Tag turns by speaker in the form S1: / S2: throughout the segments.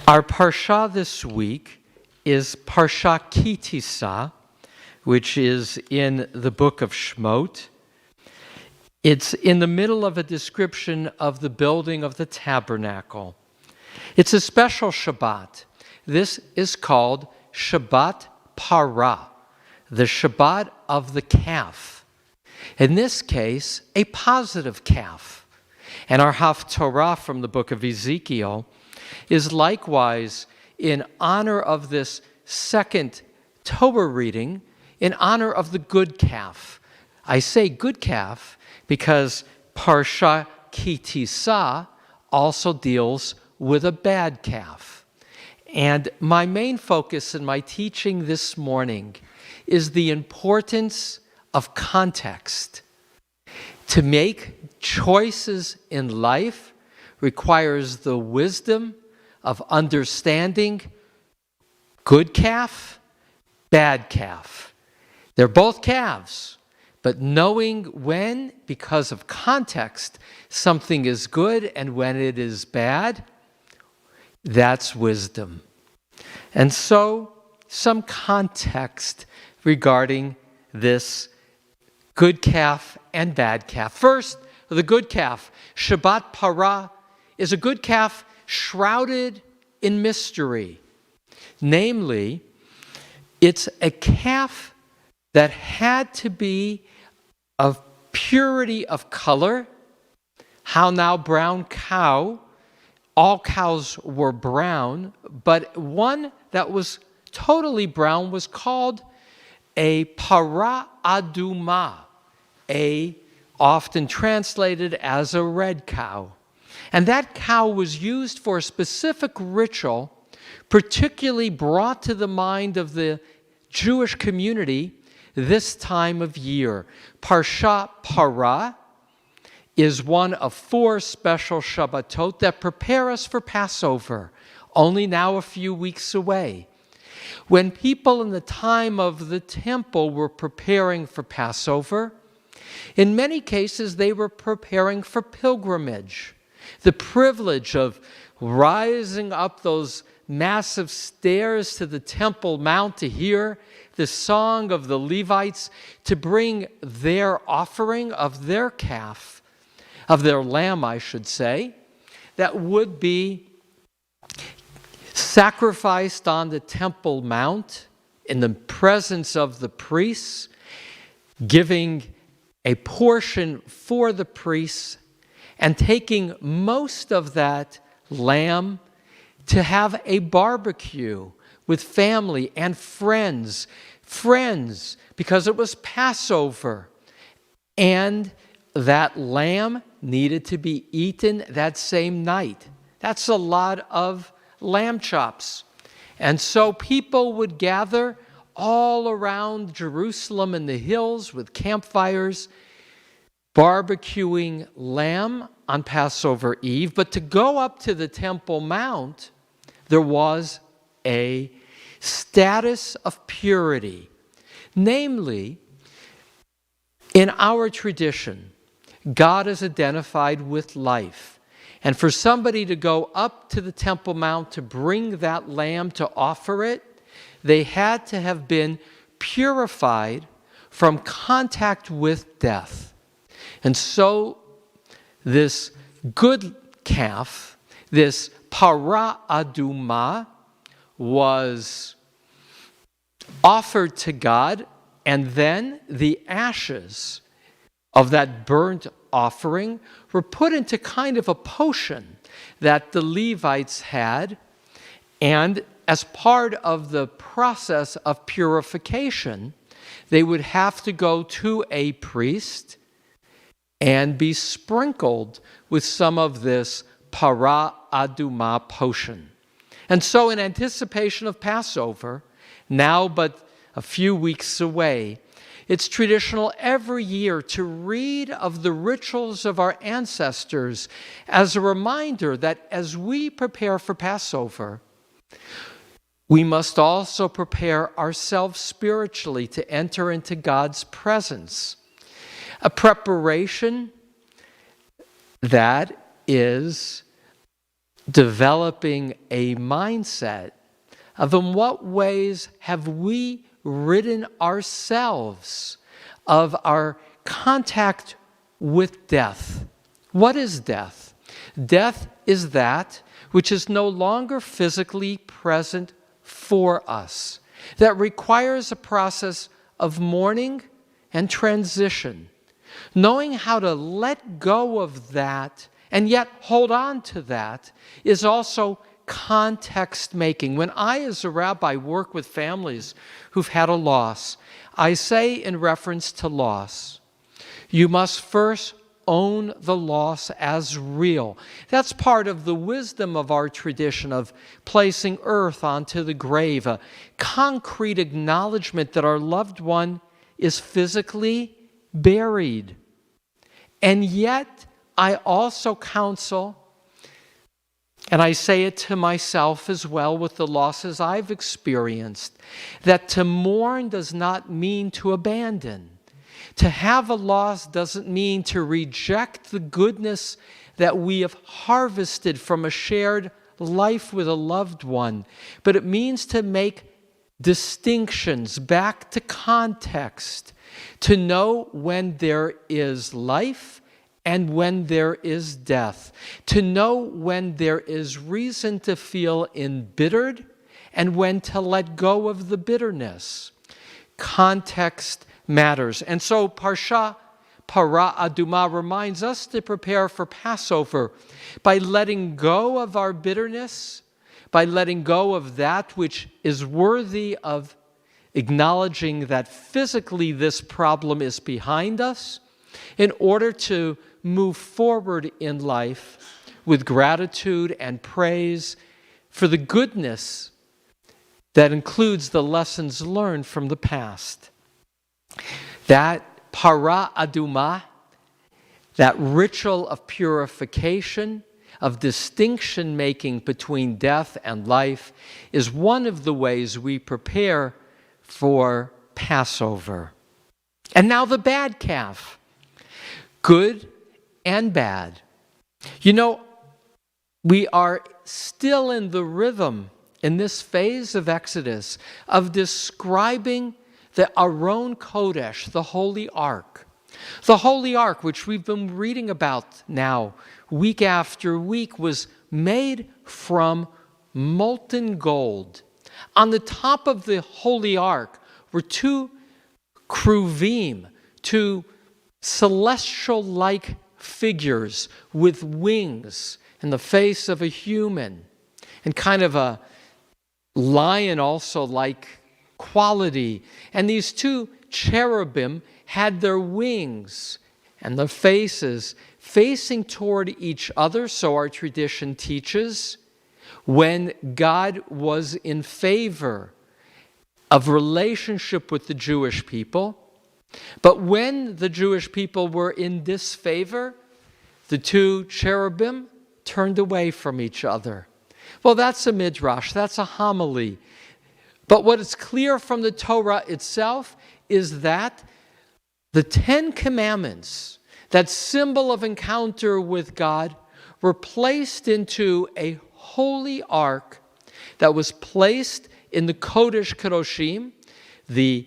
S1: Our Parashat this week is Parashat Tissa, which is in the book of Shemot. It's in the middle of a description of the building of the tabernacle. It's a special Shabbat. This is called Shabbat Parah, the Shabbat of the calf. In this case, a positive calf. And our Haftorah from the book of Ezekiel is likewise in honor of this second Torah reading, in honor of the good calf. I say good calf because Parashat Tissa also deals with a bad calf. And my main focus in my teaching this morning is the importance of context. To make choices in life requires the wisdom of understanding good calf, bad calf. They're both calves, but knowing when, because of context, something is good and when it is bad, that's wisdom. And so, some context regarding this good calf and bad calf. First, the good calf. Shabbat Parah is a good calf shrouded in mystery. Namely, it's a calf that had to be of purity of color. How now brown cow? All cows were brown, but one that was totally brown was called a Parah aduma, often translated as a red cow. And that cow was used for a specific ritual, particularly brought to the mind of the Jewish community this time of year. Parashat Parah is one of 4 special Shabbatot that prepare us for Passover, only now a few weeks away. When people in the time of the temple were preparing for Passover, in many cases they were preparing for pilgrimage. The privilege of rising up those massive stairs to the Temple Mount to hear the song of the Levites, to bring their offering of their calf, of their lamb, I should say, that would be sacrificed on the Temple Mount in the presence of the priests, giving a portion for the priests and taking most of that lamb to have a barbecue with family and friends, because it was Passover. And that lamb needed to be eaten that same night. That's a lot of lamb chops. And so people would gather all around Jerusalem in the hills with campfires, barbecuing lamb on Passover Eve. But to go up to the Temple Mount, there was a status of purity. Namely, in our tradition, God is identified with life. And for somebody to go up to the Temple Mount to bring that lamb to offer it, they had to have been purified from contact with death. And so this good calf, this Parah aduma, was offered to God, and then the ashes of that burnt offering were put into kind of a potion that the Levites had, and as part of the process of purification, they would have to go to a priest and be sprinkled with some of this Parah aduma potion. And so in anticipation of Passover, now but a few weeks away, it's traditional every year to read of the rituals of our ancestors as a reminder that as we prepare for Passover, we must also prepare ourselves spiritually to enter into God's presence. A preparation that is developing a mindset of in what ways have we ridden ourselves of our contact with death. What is death? Death is that which is no longer physically present for us, that requires a process of mourning and transition. Knowing how to let go of that and yet hold on to that is also context making. When I, as a rabbi, work with families who've had a loss, I say in reference to loss, you must first own the loss as real. That's part of the wisdom of our tradition of placing earth onto the grave, a concrete acknowledgement that our loved one is physically buried. And yet, I also counsel, and I say it to myself as well with the losses I've experienced, that to mourn does not mean to abandon. To have a loss doesn't mean to reject the goodness that we have harvested from a shared life with a loved one, but it means to make distinctions back to context, to know when there is life and when there is death, to know when there is reason to feel embittered and when to let go of the bitterness. Context matters. And so Parah Adumah reminds us to prepare for Passover by letting go of our bitterness, by letting go of that which is worthy of acknowledging that physically this problem is behind us, in order to move forward in life with gratitude and praise for the goodness that includes the lessons learned from the past. That Parah Adumah, that ritual of purification, of distinction making between death and life, is one of the ways we prepare for Passover. And now the bad calf, good and bad. You know, we are still in the rhythm in this phase of Exodus of describing the Aron Kodesh, the Holy Ark. The Holy Ark, which we've been reading about now week after week, was made from molten gold. On the top of the Holy Ark were two kruvim, two celestial-like figures with wings and the face of a human, and kind of a lion also like quality. And these two cherubim had their wings and their faces facing toward each other, so our tradition teaches, when God was in favor of relationship with the Jewish people. But when the Jewish people were in disfavor, the two cherubim turned away from each other. Well, that's a midrash, that's a homily. But what is clear from the Torah itself is that the Ten Commandments, that symbol of encounter with God, were placed into a holy ark that was placed in the Kodesh Kadoshim, the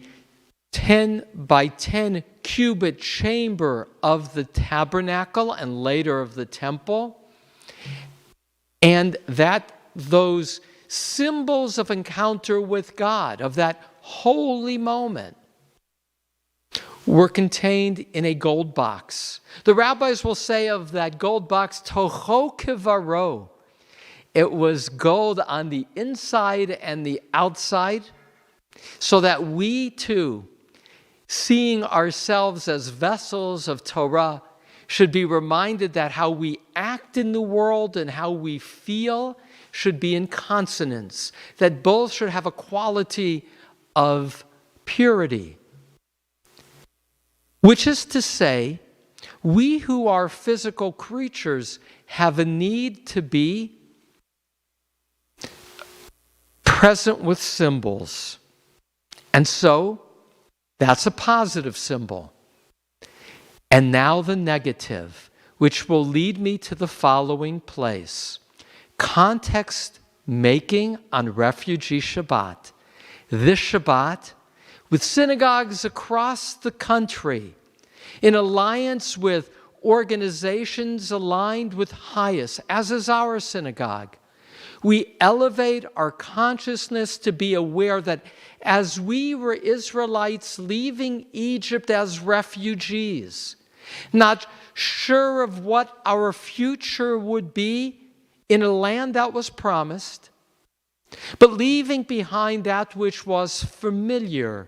S1: 10 by 10 cubit chamber of the tabernacle and later of the temple. And that those symbols of encounter with God, of that holy moment, were contained in a gold box. The rabbis will say of that gold box, Toho Kivaro. It was gold on the inside and the outside, so that we too, seeing ourselves as vessels of Torah, should be reminded that how we act in the world and how we feel should be in consonance, that both should have a quality of purity. Which is to say, we who are physical creatures have a need to be present with symbols. And so, that's a positive symbol. And now the negative, which will lead me to the following place. context making on Refugee Shabbat. This Shabbat, with synagogues across the country, in alliance with organizations aligned with Highest, as is our synagogue, we elevate our consciousness to be aware that as we were Israelites leaving Egypt as refugees, not sure of what our future would be in a land that was promised, but leaving behind that which was familiar,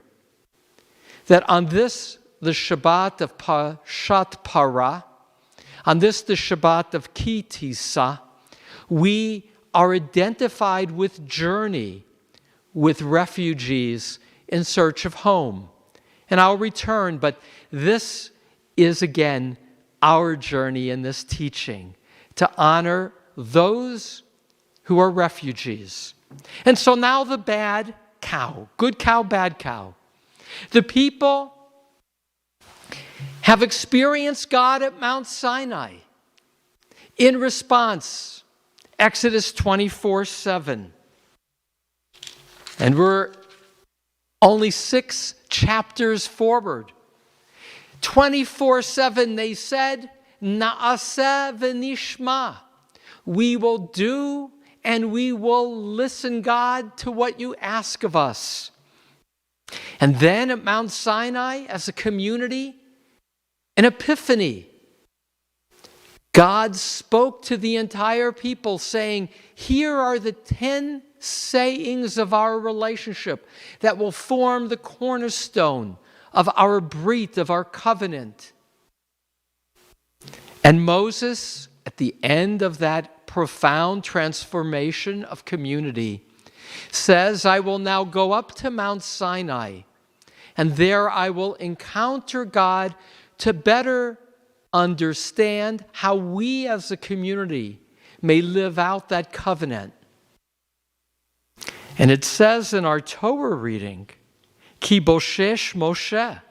S1: that on this, the Shabbat of Parashat Parah, on this, the Shabbat of Tissa, we are identified with journey, with refugees in search of home. And I'll return, but this is again our journey in this teaching, to honor those who are refugees. And so now the bad cow, good cow, bad cow. The people have experienced God at Mount Sinai. In response, Exodus 24:7. And we're only 6 chapters forward. 24:7, they said, Na'aseh v'nishma. We will do and we will listen, God, to what you ask of us. And then at Mount Sinai, as a community, an epiphany. God spoke to the entire people saying, here are the 10 sayings of our relationship that will form the cornerstone of our brit, of our covenant. And Moses, at the end of that profound transformation of community, says, I will now go up to Mount Sinai, and there I will encounter God to better understand how we as a community may live out that covenant. And it says in our Torah reading, Ki boshesh Moshe.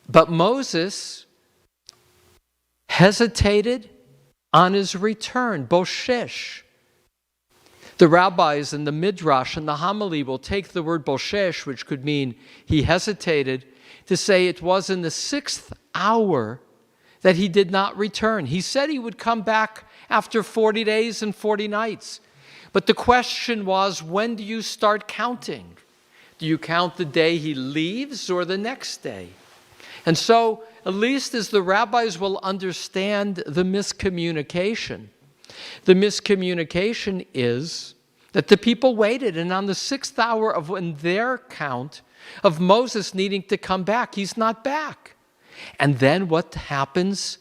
S1: But Moses hesitated on his return, boshesh. The rabbis in the Midrash and the homily will take the word boshesh, which could mean he hesitated, to say it was in the 6th hour that he did not return. He said he would come back after 40 days and 40 nights. But the question was, when do you start counting? Do you count the day he leaves or the next day? And so, at least as the rabbis will understand the miscommunication is that the people waited, and on the 6th hour of when their count of Moses needing to come back, he's not back. And then what happens?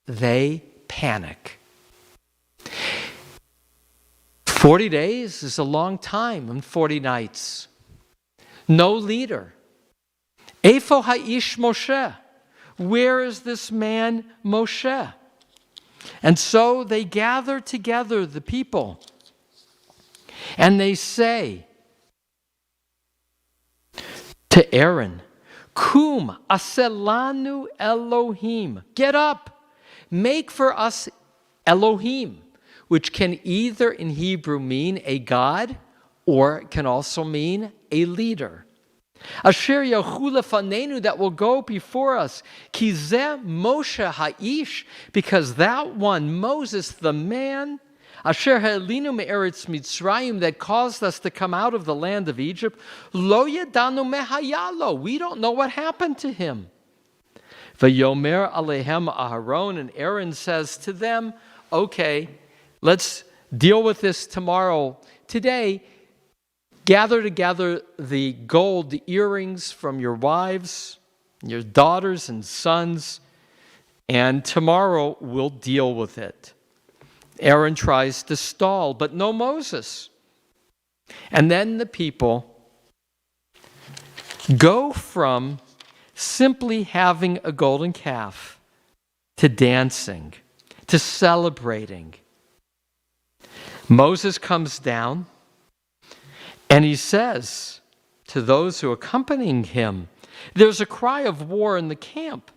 S1: They panic. 40 days is a long time and 40 nights. No leader. Eifo ha'ish Moshe. Where is this man Moshe? And so they gather together, the people, and they say to Aaron, Kum aselanu Elohim. Get up, make for us Elohim, which can either in Hebrew mean a God or it can also mean a leader. Asher yahu lefanenu, that will go before us. Ki zeh Moshe ha'ish, because that one, Moses, the man, Asher ha'elinu me'eretz Mitzrayim, that caused us to come out of the land of Egypt, lo yadanu mehayalo, we don't know what happened to him. Vayomer alehem Aharon, and Aaron says to them, okay, let's deal with this tomorrow. Today, gather together the gold, the earrings from your wives, your daughters and sons, and tomorrow we'll deal with it. Aaron tries to stall, but no Moses. And then the people go from simply having a golden calf to dancing, to celebrating. Moses comes down, and he says to those who are accompanying him, there's a cry of war in the camp.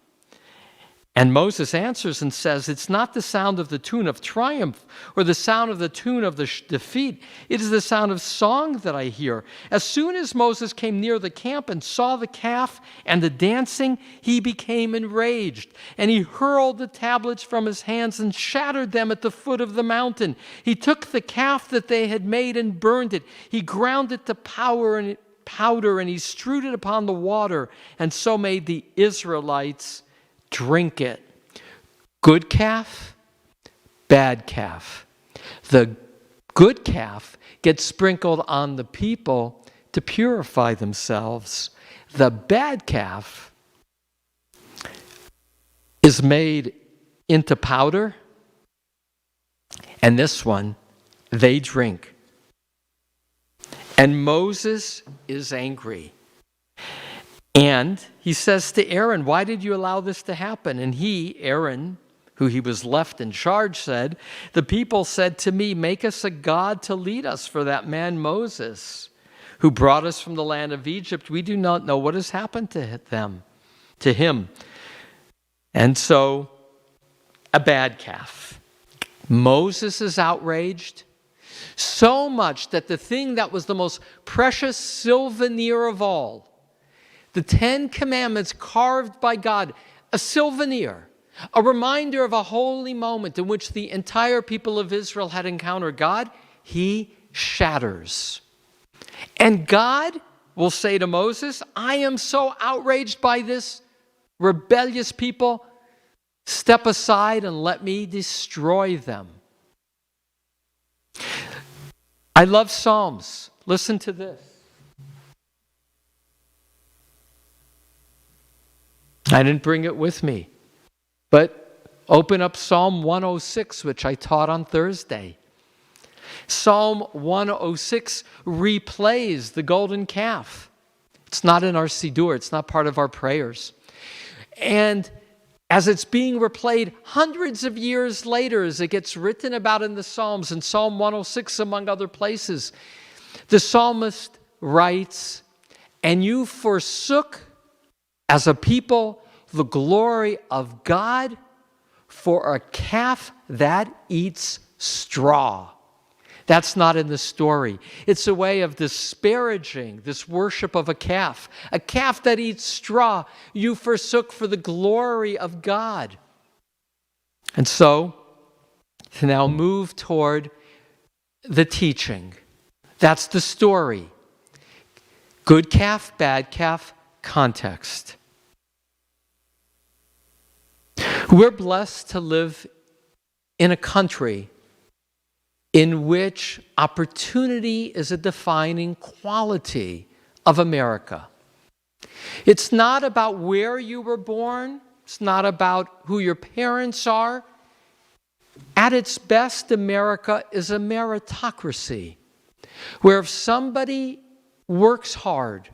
S1: And Moses answers and says, it's not the sound of the tune of triumph or the sound of the tune of the defeat. It is the sound of song that I hear. As soon as Moses came near the camp and saw the calf and the dancing, he became enraged. And he hurled the tablets from his hands and shattered them at the foot of the mountain. He took the calf that they had made and burned it. He ground it to powder and he strewed it upon the water, and so made the Israelites drink it. Good calf, bad calf. The good calf gets sprinkled on the people to purify themselves. The bad calf is made into powder, and this one they drink. And Moses is angry. And he says to Aaron, why did you allow this to happen? And he, Aaron, who he was left in charge, said, the people said to me, make us a god to lead us for that man Moses, who brought us from the land of Egypt. We do not know what has happened to him. And so, a bad calf. Moses is outraged, so much that the thing that was the most precious souvenir of all, the 10 Commandments carved by God, a souvenir, a reminder of a holy moment in which the entire people of Israel had encountered God, he shatters. And God will say to Moses, I am so outraged by this rebellious people. Step aside and let me destroy them. I love Psalms. Listen to this. I didn't bring it with me, but open up Psalm 106, which I taught on Thursday. Psalm 106 replays the golden calf. It's not in our Siddur. It's not part of our prayers. And as it's being replayed hundreds of years later, as it gets written about in the Psalms, in Psalm 106, among other places, the psalmist writes, and you forsook as a people the glory of God for a calf that eats straw. That's not in the story. It's a way of disparaging this worship of a calf that eats straw. You forsook for the glory of God. And so, to now move toward the teaching. That's the story. Good calf, bad calf, context. We're blessed to live in a country in which opportunity is a defining quality of America. It's not about where you were born. It's not about who your parents are. At its best, America is a meritocracy, where if somebody works hard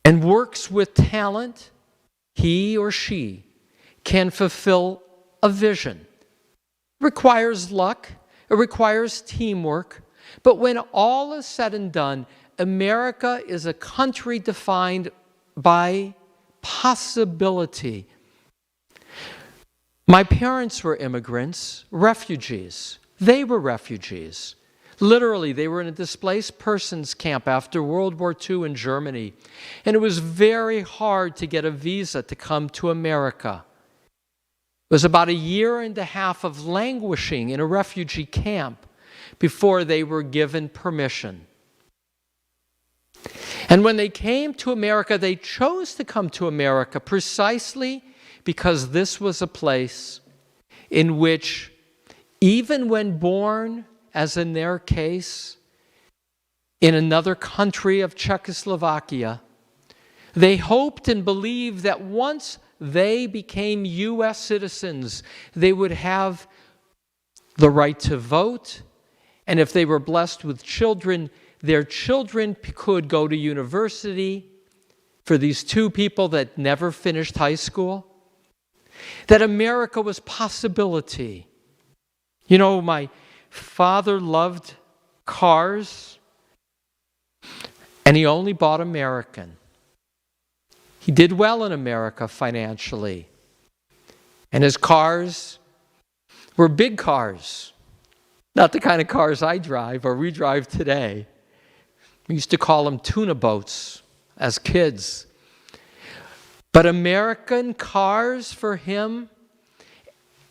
S1: and works with talent, he or she can fulfill a vision. It requires luck, it requires teamwork, but when all is said and done, America is a country defined by possibility. My parents were immigrants, refugees. They were refugees. Literally, they were in a displaced persons camp after World War II in Germany. And it was very hard to get a visa to come to America. It was about a year and a half of languishing in a refugee camp before they were given permission. And when they came to America, they chose to come to America precisely because this was a place in which, even when born, as in their case, in another country of Czechoslovakia, they hoped and believed that once they became U.S. citizens, they would have the right to vote, and if they were blessed with children, their children could go to university. For these two people that never finished high school, that America was possibility. You know, my father loved cars, and he only bought American. He did well in America financially. And his cars were big cars, not the kind of cars I drive or we drive today. We used to call them tuna boats as kids. But American cars for him,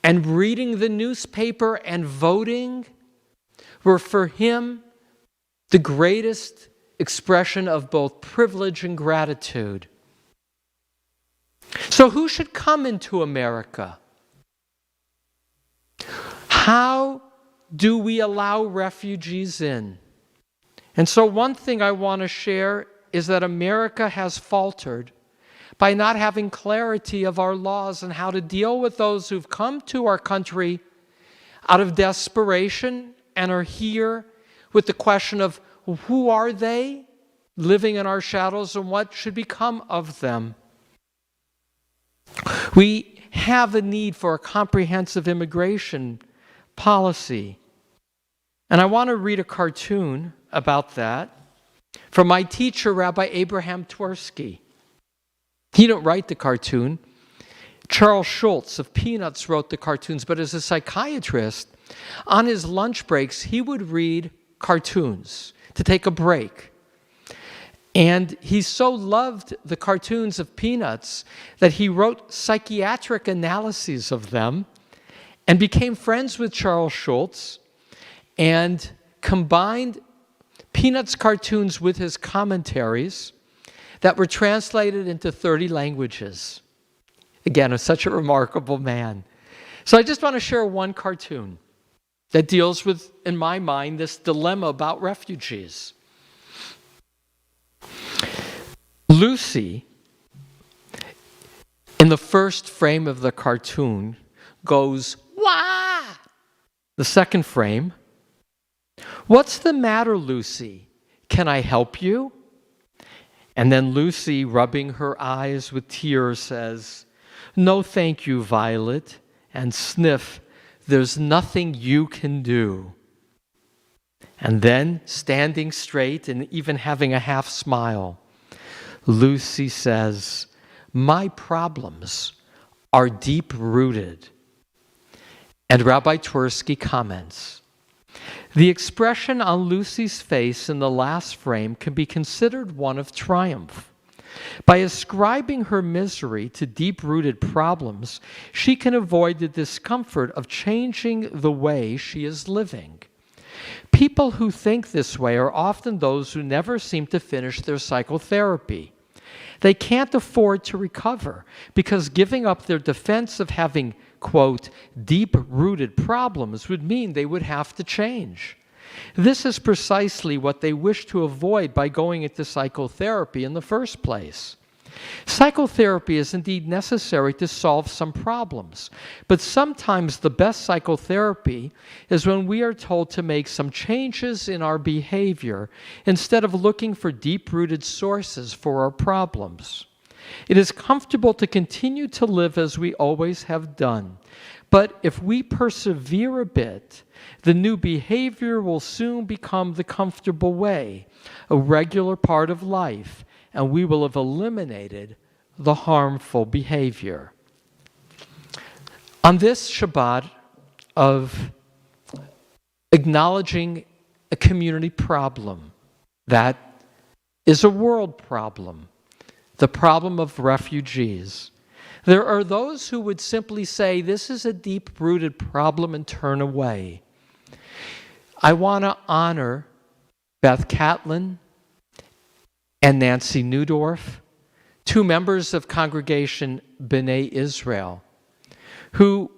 S1: and reading the newspaper and voting, were for him the greatest expression of both privilege and gratitude. So who should come into America? How do we allow refugees in? And so one thing I want to share is that America has faltered by not having clarity of our laws and how to deal with those who've come to our country out of desperation and are here with the question of who are they living in our shadows and what should become of them. We have a need for a comprehensive immigration policy. And I want to read a cartoon about that from my teacher, Rabbi Abraham Twersky. He didn't write the cartoon. Charles Schultz of Peanuts wrote the cartoons, but as a psychiatrist, on his lunch breaks, he would read cartoons to take a break. And he so loved the cartoons of Peanuts that he wrote psychiatric analyses of them and became friends with Charles Schultz and combined Peanuts cartoons with his commentaries that were translated into 30 languages. Again, such a remarkable man. So I just want to share one cartoon that deals with, in my mind, this dilemma about refugees. Lucy, in the first frame of the cartoon, goes, "Wah!" The second frame, "What's the matter, Lucy? Can I help you?" And then Lucy, rubbing her eyes with tears, says, "No, thank you, Violet," and sniff, "There's nothing you can do." And then, standing straight and even having a half smile, Lucy says, "My problems are deep-rooted." And Rabbi Twersky comments, "The expression on Lucy's face in the last frame can be considered one of triumph. By ascribing her misery to deep-rooted problems, she can avoid the discomfort of changing the way she is living. People who think this way are often those who never seem to finish their psychotherapy. They can't afford to recover because giving up their defense of having, quote, deep-rooted problems would mean they would have to change. This is precisely what they wish to avoid by going into psychotherapy in the first place. Psychotherapy is indeed necessary to solve some problems, but sometimes the best psychotherapy is when we are told to make some changes in our behavior instead of looking for deep-rooted sources for our problems. It is comfortable to continue to live as we always have done, but if we persevere a bit, the new behavior will soon become the comfortable way, a regular part of life, and we will have eliminated the harmful behavior. On this Shabbat of acknowledging a community problem that is a world problem, the problem of refugees, there are those who would simply say this is a deep-rooted problem and turn away. I want to honor Beth Catlin and Nancy Newdorf, two members of Congregation B'nai Israel, who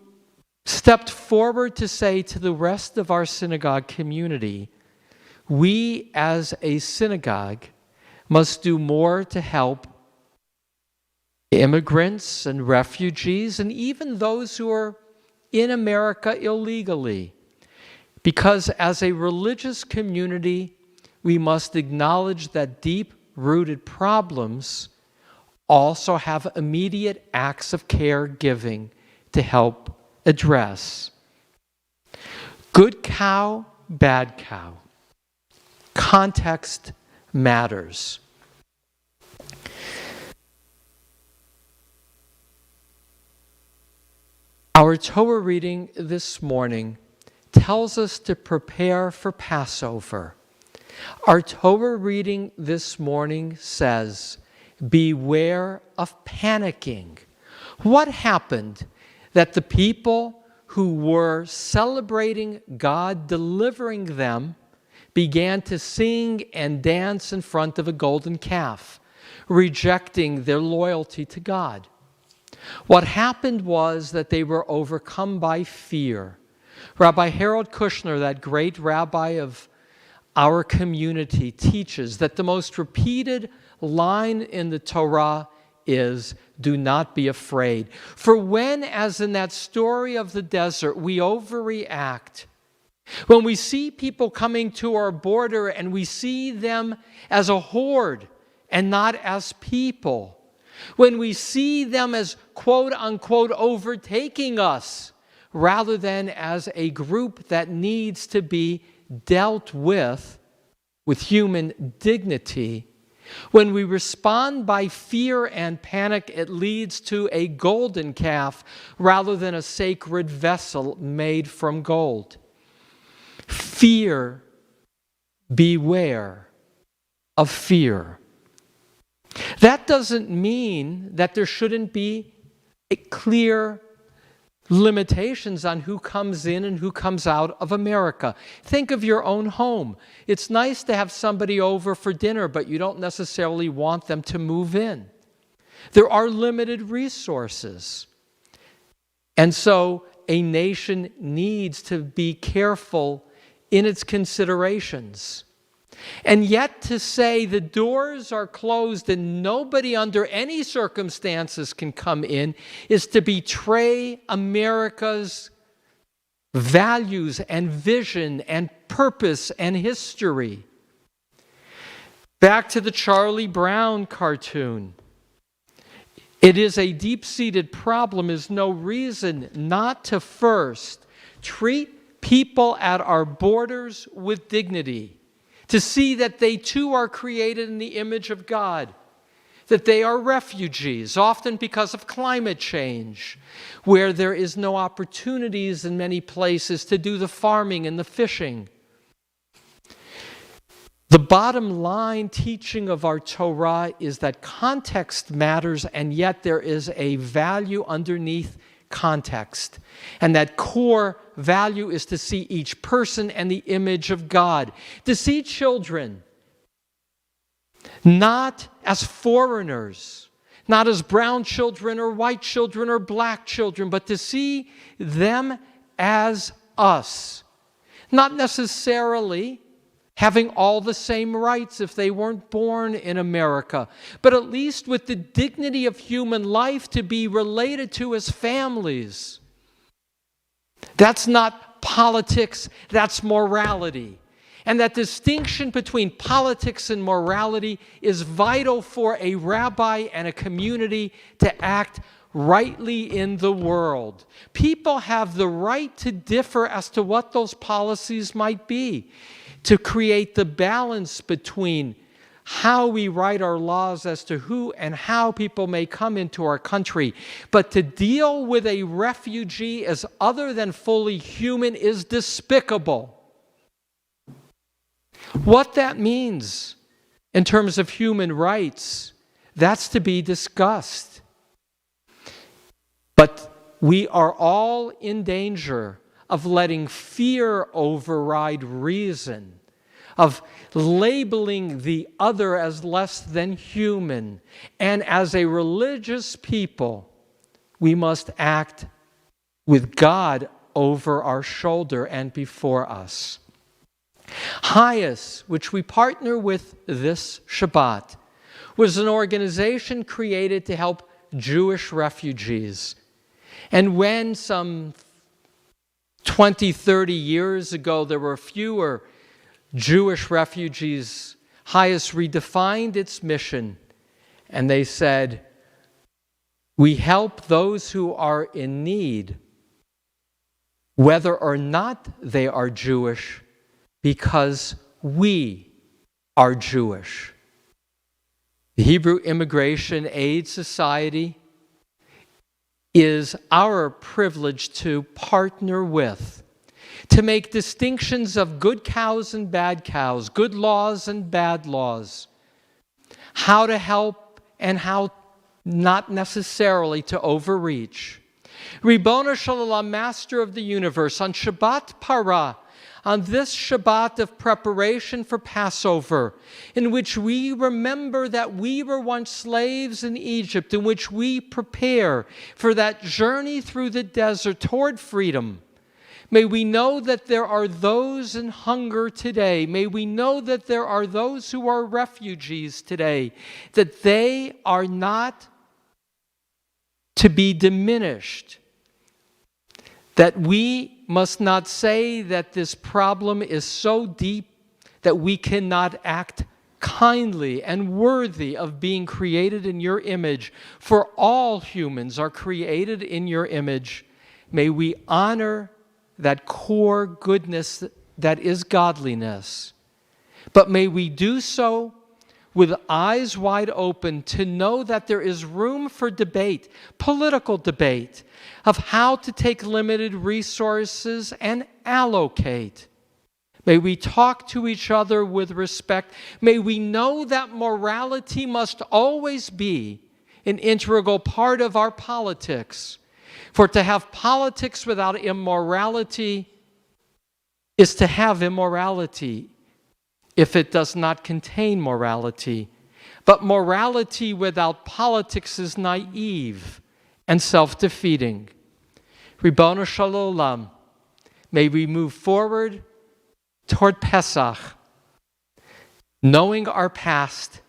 S1: stepped forward to say to the rest of our synagogue community, we as a synagogue must do more to help immigrants and refugees and even those who are in America illegally. Because as a religious community, we must acknowledge that deep-rooted problems also have immediate acts of caregiving to help address. Good cow, bad cow. Context matters. Our Torah reading this morning tells us to prepare for Passover. Our Torah reading this morning says, beware of panicking. What happened that the people who were celebrating God delivering them began to sing and dance in front of a golden calf, rejecting their loyalty to God? What happened was that they were overcome by fear. Rabbi Harold Kushner, that great rabbi of our community, teaches that the most repeated line in the Torah is, do not be afraid. For when, as in that story of the desert, we overreact, when we see people coming to our border and we see them as a horde and not as people, when we see them as quote unquote overtaking us rather than as a group that needs to be dealt with human dignity, when we respond by fear and panic, it leads to a golden calf rather than a sacred vessel made from gold. Fear, beware of fear. That doesn't mean that there shouldn't be clear limitations on who comes in and who comes out of America. Think of your own home. It's nice to have somebody over for dinner, but you don't necessarily want them to move in. There are limited resources. And so a nation needs to be careful in its considerations. And yet to say the doors are closed and nobody under any circumstances can come in is to betray America's values and vision and purpose and history. Back to the Charlie Brown cartoon. It is a deep-seated problem, is no reason not to first treat people at our borders with dignity, to see that they too are created in the image of God, that they are refugees, often because of climate change, where there is no opportunities in many places to do the farming and the fishing. The bottom line teaching of our Torah is that context matters, and yet there is a value underneath context. And that core value is to see each person and the image of God. To see children not as foreigners, not as brown children or white children or black children, but to see them as us. Not necessarily having all the same rights if they weren't born in America, but at least with the dignity of human life to be related to as families. That's not politics, that's morality. And that distinction between politics and morality is vital for a rabbi and a community to act rightly in the world. People have the right to differ as to what those policies might be, to create the balance between how we write our laws as to who and how people may come into our country. But to deal with a refugee as other than fully human is despicable. What that means in terms of human rights, that's to be discussed. But we are all in danger of letting fear override reason, of labeling the other as less than human. And as a religious people, we must act with God over our shoulder and before us. HIAS, which we partner with this Shabbat, was an organization created to help Jewish refugees. And when some 20, 30 years ago there were fewer Jewish refugees, HIAS redefined its mission, and they said, we help those who are in need, whether or not they are Jewish, because we are Jewish. The Hebrew Immigration Aid Society is our privilege to partner with, to make distinctions of good cows and bad cows, good laws and bad laws, how to help and how not necessarily to overreach. Ribono Shel Olam, Master of the universe, on Shabbat Parah, on this Shabbat of preparation for Passover, in which we remember that we were once slaves in Egypt, in which we prepare for that journey through the desert toward freedom, may we know that there are those in hunger today. May we know that there are those who are refugees today, that they are not to be diminished, that we must not say that this problem is so deep that we cannot act kindly and worthy of being created in your image. For all humans are created in your image. May we honor that core goodness that is godliness. But may we do so with eyes wide open to know that there is room for debate, political debate, of how to take limited resources and allocate. May we talk to each other with respect. May we know that morality must always be an integral part of our politics. For to have politics without immorality is to have immorality if it does not contain morality. But morality without politics is naive and self-defeating. Ribono Shel Olam, may we move forward toward Pesach, knowing our past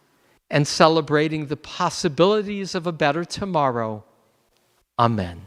S1: and celebrating the possibilities of a better tomorrow. Amen.